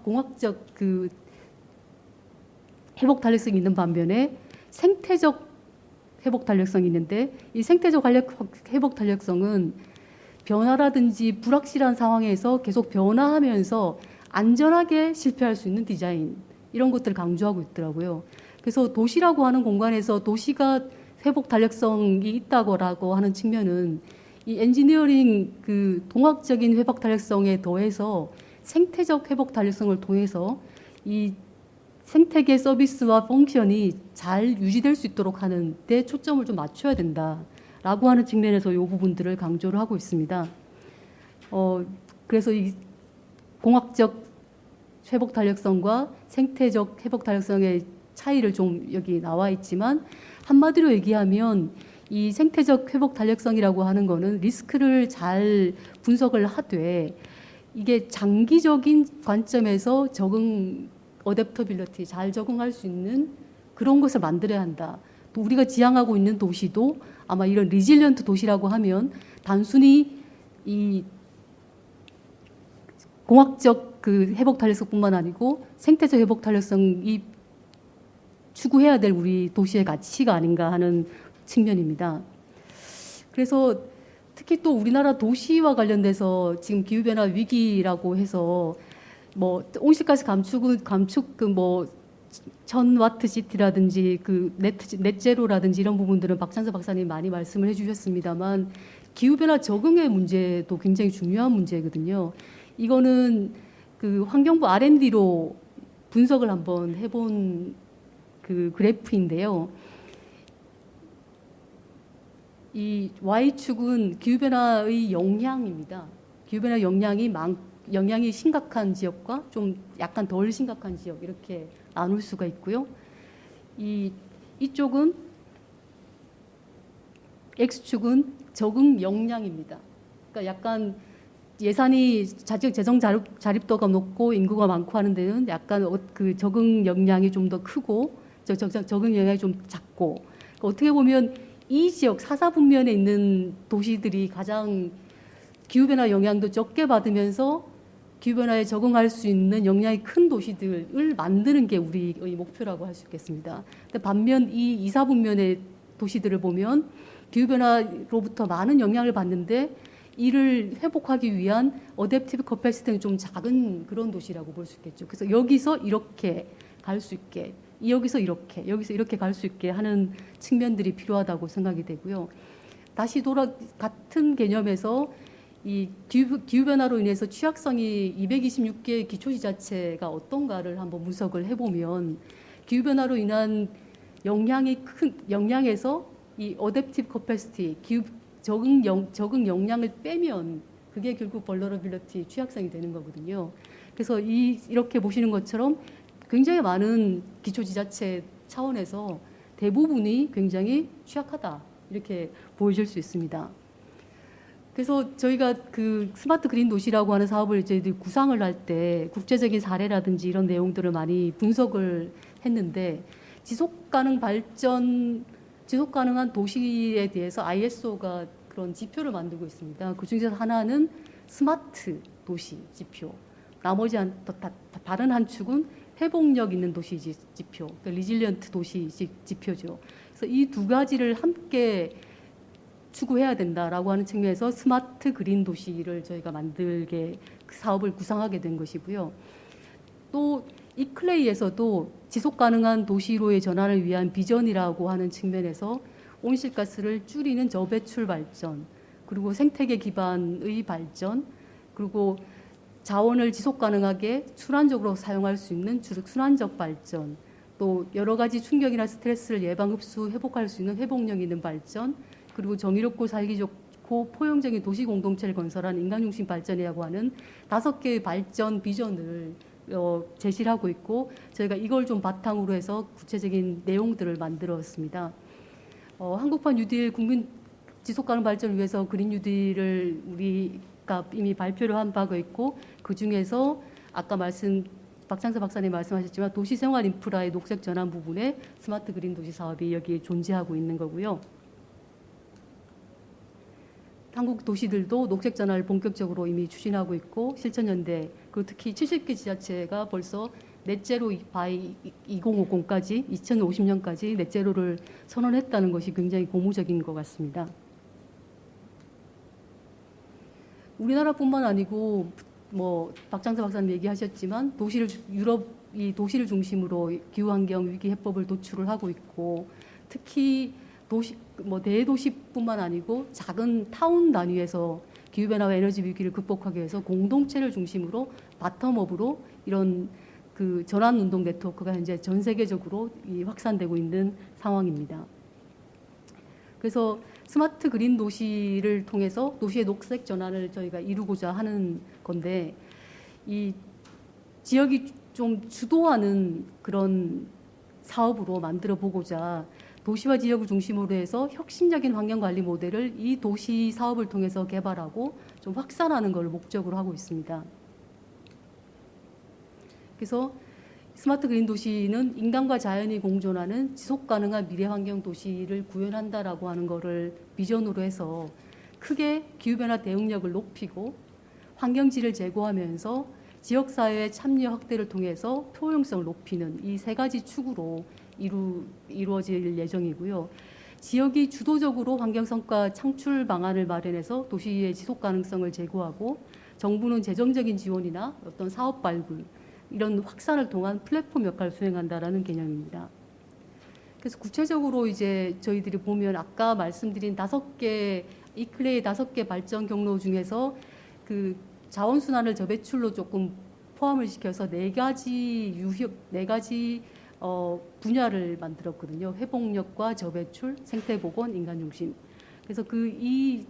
Speaker 3: 공학적 그 회복 탄력성이 있는 반면에 생태적 회복 탄력성이 있는데, 이 생태적 회복 탄력성은 변화라든지 불확실한 상황에서 계속 변화하면서 안전하게 실패할 수 있는 디자인, 이런 것들을 강조하고 있더라고요. 그래서 도시라고 하는 공간에서 도시가 회복 탄력성이 있다고라고 하는 측면은 이 엔지니어링 그 동학적인 회복 탄력성에 더해서 생태적 회복 탄력성을 통해서 이 생태계 서비스와 펑션이 잘 유지될 수 있도록 하는 데 초점을 좀 맞춰야 된다라고 하는 측면에서 이 부분들을 강조를 하고 있습니다. 그래서 이 공학적 회복 탄력성과 생태적 회복 탄력성의 차이를 좀 여기 나와 있지만, 한마디로 얘기하면 이 생태적 회복 탄력성이라고 하는 거는 리스크를 잘 분석을 하되, 이게 장기적인 관점에서 어댑터빌리티, 잘 적응할 수 있는 그런 것을 만들어야 한다. 또 우리가 지향하고 있는 도시도 아마 이런 리질리언트 도시라고 하면 단순히 이 공학적 그 회복 탄력성뿐만 아니고 생태적 회복 탄력성이 추구해야 될 우리 도시의 가치가 아닌가 하는 측면입니다. 그래서 특히 또 우리나라 도시와 관련돼서 지금 기후변화 위기라고 해서 뭐 온실가스 감축 1000와트 시티라든지 그 넷제로라든지 이런 부분들은 박찬서 박사님 많이 말씀을 해주셨습니다만, 기후변화 적응의 문제도 굉장히 중요한 문제거든요. 이거는 그 환경부 R&D로 분석을 한번 해본 그 그래프인데요. 이 Y축은 기후변화의 영향입니다. 기후변화 영향이 심각한 지역과 좀 약간 덜 심각한 지역, 이렇게 나눌 수가 있고요. 이쪽은 X축은 적응 역량입니다. 그러니까 약간 예산이 재정 자립도가 높고 인구가 많고 하는 데는 약간 그 적응 역량이 좀 더 크고 적응 역량이 좀 작고, 그러니까 어떻게 보면 이 지역 사사분면에 있는 도시들이 가장 기후변화 영향도 적게 받으면서 기후변화에 적응할 수 있는 역량이 큰 도시들을 만드는 게 우리의 목표라고 할 수 있겠습니다. 근데 반면 이 2, 4분면의 도시들을 보면 기후변화로부터 많은 영향을 받는데 이를 회복하기 위한 어댑티브 커패시티는 좀 작은 그런 도시라고 볼 수 있겠죠. 그래서 여기서 이렇게 갈 수 있게, 여기서 이렇게 갈 수 있게 하는 측면들이 필요하다고 생각이 되고요. 다시 같은 개념에서 이 기후변화로 인해서 취약성이 226개의 기초지자체가 어떤가를 한번 분석을 해보면 기후변화로 인한 영향에서 이 어댑티브 커패시티, 적응 역량을 빼면 그게 결국 벌러러빌리티 취약성이 되는 거거든요. 그래서 이렇게 보시는 것처럼 굉장히 많은 기초지자체 차원에서 대부분이 굉장히 취약하다 이렇게 보여질 수 있습니다. 그래서 저희가 그 스마트 그린 도시라고 하는 사업을 저희들이 구상을 할 때 국제적인 사례라든지 이런 내용들을 많이 분석을 했는데 지속 가능한 도시에 대해서 ISO가 그런 지표를 만들고 있습니다. 그 중에서 하나는 스마트 도시 지표, 나머지 다른 한 축은 회복력 있는 도시 지표, 그러니까 리질리언트 도시 지표죠. 그래서 이 두 가지를 함께 추구해야 된다라고 하는 측면에서 스마트 그린 도시를 저희가 만들게 그 사업을 구상하게 된 것이고요. 또 이클레이에서도 지속 가능한 도시로의 전환을 위한 비전이라고 하는 측면에서 온실가스를 줄이는 저배출 발전, 그리고 생태계 기반의 발전, 그리고 자원을 지속 가능하게 순환적으로 사용할 수 있는 순환적 발전, 또 여러 가지 충격이나 스트레스를 예방, 흡수, 회복할 수 있는 회복력 있는 발전, 그리고 정의롭고 살기 좋고 포용적인 도시 공동체를 건설하는 인간중심 발전이라고 하는 5개의 발전 비전을 제시를 하고 있고 저희가 이걸 좀 바탕으로 해서 구체적인 내용들을 만들었습니다. 한국판 뉴딜 국민 지속가능 발전을 위해서 그린 뉴딜을 우리가 이미 발표를 한 바가 있고 그 중에서 아까 박창서 박사님 말씀하셨지만 도시생활 인프라의 녹색 전환 부분에 스마트 그린 도시 사업이 여기에 존재하고 있는 거고요. 한국 도시들도 녹색 전환을 본격적으로 이미 추진하고 있고 실천연대 그리고 특히 70개 지자체가 벌써 넷제로 바이 2050까지 2050년까지 넷제로를 선언했다는 것이 굉장히 고무적인 것 같습니다. 우리나라뿐만 아니고 뭐 박장서 박사님 얘기하셨지만 유럽이 도시를 중심으로 기후환경 위기 해법을 도출을 하고 있고 특히 대도시뿐만 아니고 작은 타운 단위에서 기후변화와 에너지 위기를 극복하기 위해서 공동체를 중심으로 바텀업으로 이런 그 전환운동 네트워크가 현재 전 세계적으로 확산되고 있는 상황입니다. 그래서 스마트 그린 도시를 통해서 도시의 녹색 전환을 저희가 이루고자 하는 건데 이 지역이 좀 주도하는 그런 사업으로 만들어 보고자 도시와 지역을 중심으로 해서 혁신적인 환경관리 모델을 이 도시 사업을 통해서 개발하고 좀 확산하는 걸 목적으로 하고 있습니다. 그래서 스마트 그린 도시는 인간과 자연이 공존하는 지속가능한 미래환경 도시를 구현한다라고 하는 것을 비전으로 해서 크게 기후변화 대응력을 높이고 환경질을 제고하면서 지역사회의 참여 확대를 통해서 포용성을 높이는 이 3가지 축으로 이루어질 예정이고요. 지역이 주도적으로 환경성과 창출 방안을 마련해서 도시의 지속 가능성을 제고하고 정부는 재정적인 지원이나 어떤 사업 발굴 이런 확산을 통한 플랫폼 역할을 수행한다라는 개념입니다. 그래서 구체적으로 이제 저희들이 보면 아까 말씀드린 5개 이클레이 5개 발전 경로 중에서 그 자원순환을 저배출로 조금 포함을 시켜서 4가지 분야를 만들었거든요. 회복력과 저배출, 생태보건, 인간중심. 그래서 이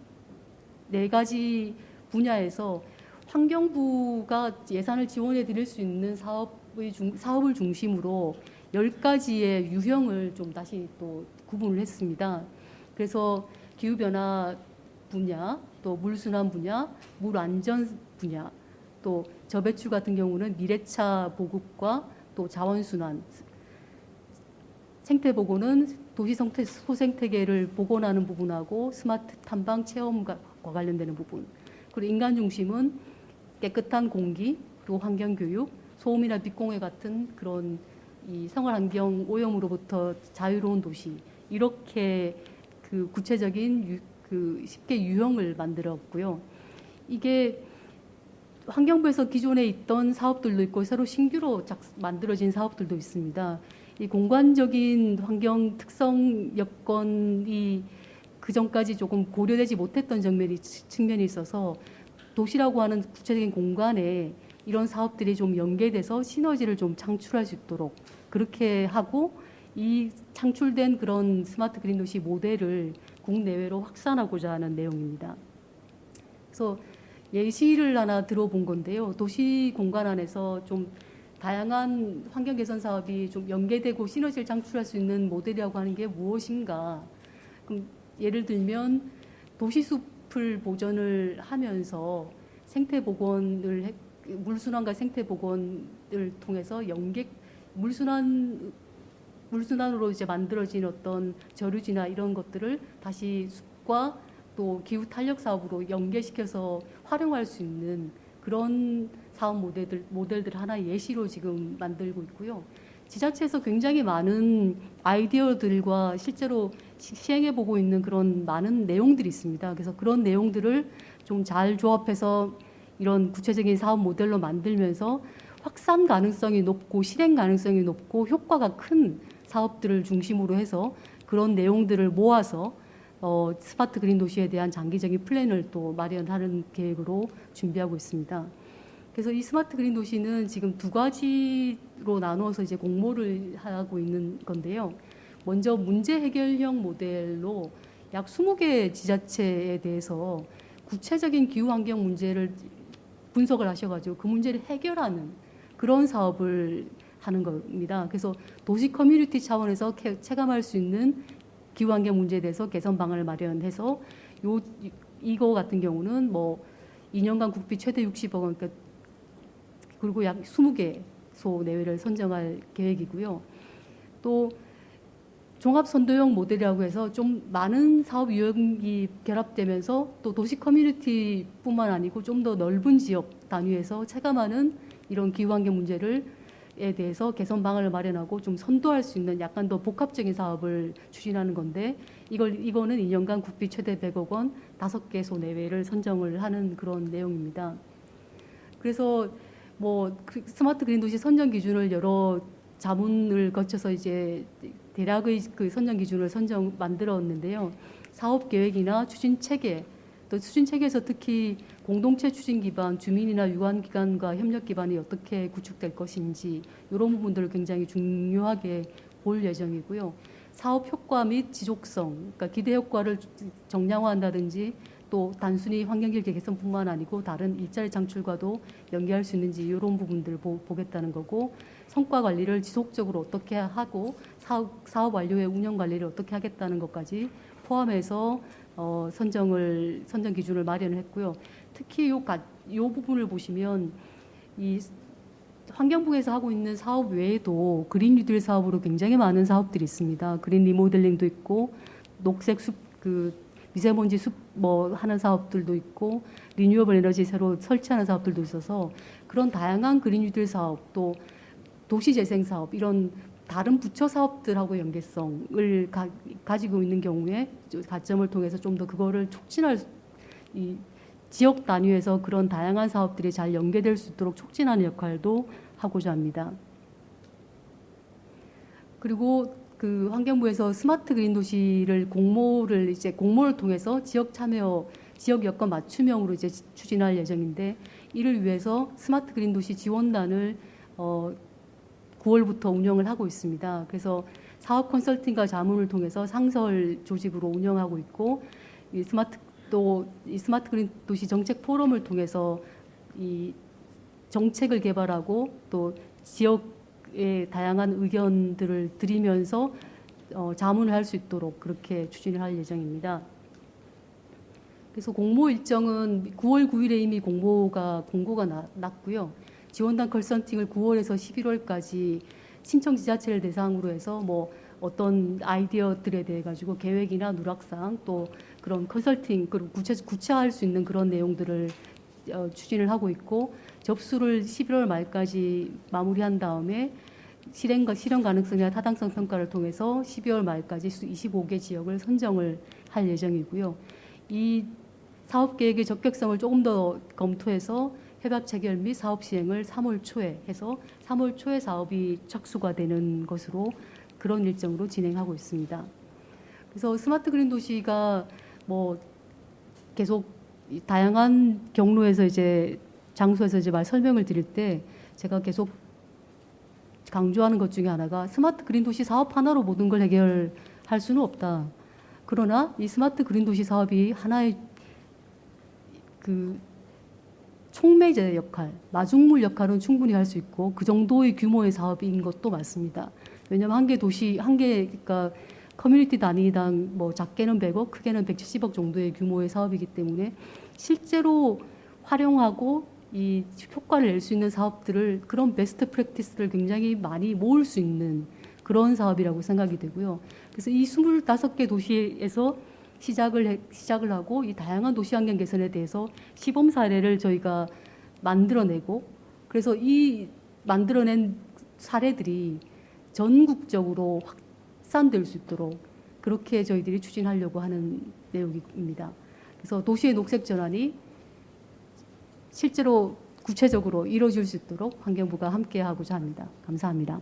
Speaker 3: 4가지 분야에서 환경부가 예산을 지원해 드릴 수 있는 사업을 중심으로 10가지의 유형을 좀 다시 또 구분을 했습니다. 그래서 기후변화 분야, 또 물순환 분야, 물안전 분야, 또 저배출 같은 경우는 미래차 보급과 또 자원순환, 생태보건은 도시 소생태계를 복원하는 부분하고 스마트 탐방 체험과 관련되는 부분, 그리고 인간 중심은 깨끗한 공기, 그리고 환경 교육, 소음이나 빛공해 같은 그런 이 생활 환경 오염으로부터 자유로운 도시, 이렇게 그 구체적인 그 쉽게 유형을 만들었고요. 이게 환경부에서 기존에 있던 사업들도 있고 새로 신규로 만들어진 사업들도 있습니다. 이 공간적인 환경 특성 여건이 그 전까지 조금 고려되지 못했던 측면이 있어서 도시라고 하는 구체적인 공간에 이런 사업들이 좀 연계돼서 시너지를 좀 창출할 수 있도록 그렇게 하고, 이 창출된 그런 스마트 그린 도시 모델을 국내외로 확산하고자 하는 내용입니다. 그래서 예시를 하나 들어본 건데요. 도시 공간 안에서 좀 다양한 환경 개선 사업이 좀 연계되고 시너지를 창출할 수 있는 모델이라고 하는 게 무엇인가? 그럼 예를 들면 도시숲을 보존을 하면서 생태 복원을 물순환과 생태 복원을 통해서 물순환으로 이제 만들어진 어떤 저류지나 이런 것들을 다시 숲과 또 기후 탄력 사업으로 연계시켜서 활용할 수 있는 그런 사업 모델들 하나 예시로 지금 만들고 있고요. 지자체에서 굉장히 많은 아이디어들과 실제로 시행해 보고 있는 그런 많은 내용들이 있습니다. 그래서 그런 내용들을 좀 잘 조합해서 이런 구체적인 사업 모델로 만들면서 확산 가능성이 높고 실행 가능성이 높고 효과가 큰 사업들을 중심으로 해서 그런 내용들을 모아서 스마트 그린 도시에 대한 장기적인 플랜을 또 마련하는 계획으로 준비하고 있습니다. 그래서 이 스마트 그린 도시는 지금 두 가지로 나누어서 이제 공모를 하고 있는 건데요. 먼저 문제 해결형 모델로 약 20개 지자체에 대해서 구체적인 기후 환경 문제를 분석을 하셔가지고 그 문제를 해결하는 그런 사업을 하는 겁니다. 그래서 도시 커뮤니티 차원에서 체감할 수 있는 기후 환경 문제에 대해서 개선 방안을 마련해서 이거 같은 경우는 뭐 2년간 국비 최대 60억 원, 그러니까 그리고 약 20개소 내외를 선정할 계획이고요. 또 종합 선도형 모델이라고 해서 좀 많은 사업 유형이 결합되면서 또 도시 커뮤니티뿐만 아니고 좀 더 넓은 지역 단위에서 체감하는 이런 기후 환경 문제를 에 대해서 개선 방안을 마련하고 좀 선도할 수 있는 약간 더 복합적인 사업을 추진하는 건데, 이거는 2년간 국비 최대 100억 원 5개소 내외를 선정을 하는 그런 내용입니다. 그래서 뭐 스마트 그린 도시 선정 기준을 여러 자문을 거쳐서 이제 대략의 그 선정 기준을 만들었는데요. 사업 계획이나 추진 체계, 또 추진 체계에서 특히 공동체 추진 기반, 주민이나 유관 기관과 협력 기반이 어떻게 구축될 것인지 이런 부분들을 굉장히 중요하게 볼 예정이고요. 사업 효과 및 지속성, 그러니까 기대 효과를 정량화한다든지 또 단순히 환경질계 개선뿐만 아니고 다른 일자리 창출과도 연계할 수 있는지 이런 부분들을 보겠다는 거고, 성과 관리를 지속적으로 어떻게 하고 사업 완료의 운영 관리를 어떻게 하겠다는 것까지 포함해서 선정 기준을 마련을 했고요. 특히 이 부분을 보시면 이 환경부에서 하고 있는 사업 외에도 그린 뉴딜 사업으로 굉장히 많은 사업들이 있습니다. 그린 리모델링도 있고 녹색 숲, 미세먼지 숲 뭐 하는 사업들도 있고 리뉴어블 에너지 새로 설치하는 사업들도 있어서 그런 다양한 그린 뉴딜 사업, 또 도시 재생 사업, 이런 다른 부처 사업들하고 연계성을 가지고 있는 경우에 가점을 통해서 좀 더 그거를 촉진할 이 지역 단위에서 그런 다양한 사업들이 잘 연계될 수 있도록 촉진하는 역할도 하고자 합니다. 그리고 그 환경부에서 스마트 그린 도시를 공모를 통해서 지역 참여, 지역 여건 맞춤형으로 이제 추진할 예정인데, 이를 위해서 스마트 그린 도시 지원단을 9월부터 운영을 하고 있습니다. 그래서 사업 컨설팅과 자문을 통해서 상설 조직으로 운영하고 있고, 이 스마트 그린 도시 정책 포럼을 통해서 이 정책을 개발하고 또 지역의 다양한 의견들을 드리면서 자문을 할 수 있도록 그렇게 추진을 할 예정입니다. 그래서 공모 일정은 9월 9일에 이미 공고가 났고요. 지원단 컨설팅을 9월에서 11월까지 신청 지자체를 대상으로 해서 뭐 어떤 아이디어들에 대해 가지고 계획이나 누락사항 또 그런 컨설팅 그리고 구체화할 수 있는 그런 내용들을 추진을 하고 있고 접수를 11월 말까지 마무리한 다음에 실현 가능성이나 타당성 평가를 통해서 12월 말까지 25개 지역을 선정을 할 예정이고요. 이 사업 계획의 적격성을 조금 더 검토해서 협약 체결 및 사업 시행을 3월 초에 해서 3월 초에 사업이 착수가 되는 것으로 그런 일정으로 진행하고 있습니다. 그래서 스마트 그린 도시가 뭐 계속 다양한 경로에서 이제 장소에서 이제 설명을 드릴 때 제가 계속 강조하는 것 중에 하나가 스마트 그린 도시 사업 하나로 모든 걸 해결할 수는 없다. 그러나 이 스마트 그린 도시 사업이 하나의 그 촉매제 역할, 마중물 역할은 충분히 할 수 있고 그 정도의 규모의 사업인 것도 맞습니다. 왜냐하면 한 개 도시, 그러니까 커뮤니티 단위당 뭐 작게는 100억, 크게는 170억 정도의 규모의 사업이기 때문에 실제로 활용하고 이 효과를 낼 수 있는 사업들을 그런 베스트 프랙티스를 굉장히 많이 모을 수 있는 그런 사업이라고 생각이 되고요. 그래서 이 25개 도시에서 시작을 하고 이 다양한 도시 환경 개선에 대해서 시범 사례를 저희가 만들어내고 그래서 이 만들어낸 사례들이 전국적으로 확산될 수 있도록 그렇게 저희들이 추진하려고 하는 내용입니다. 그래서 도시의 녹색 전환이 실제로 구체적으로 이루어질 수 있도록 환경부가 함께하고자 합니다. 감사합니다.